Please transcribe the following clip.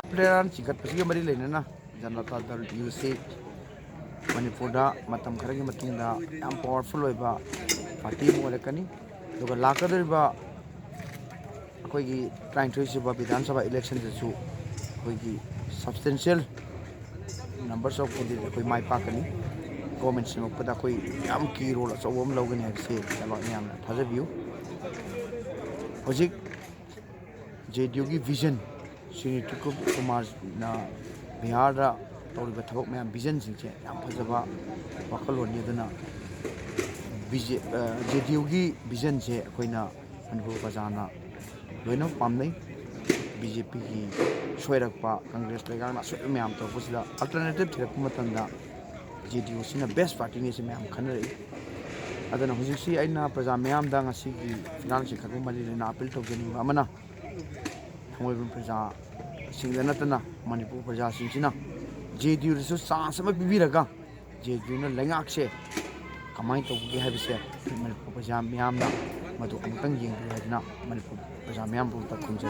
Pelayaran chingkhatpagi mari leinana Janata dal UC Manipurda matam kharagi matungda yam powerful oiba party mo oirakani duga lakadriba akoigi 23 suba Vidhan Sabha election su akoigi substantial numbers of candidates akoi mai pakani government simokpada akoi yam ki role achawam logani habse tabak yamna thajabiu hojik JDU gi vision Sri Kumar na Bihar tawriba thabak mayam vision singche yam phajaba wakhallon yadana JDU gi vision se akoina Manipur Pajana loina pamnai BJP gi soirakpa Congress legana soi mayam tawbusida alternative thirakpa matanda JDU sina best party ni se mayam khanari adana hujisi aina praja mayam da ngasi gi final se khakku mali na appeal tawjani amana Thangmeiband praja Singhanatana Manipur praja singchina JDU risu chance ma bibiraga JDU na lengakse kamai tawge habise Manipur praja mayamna madu amtang yengri hadina Manipur praja mayam bu ta khunjai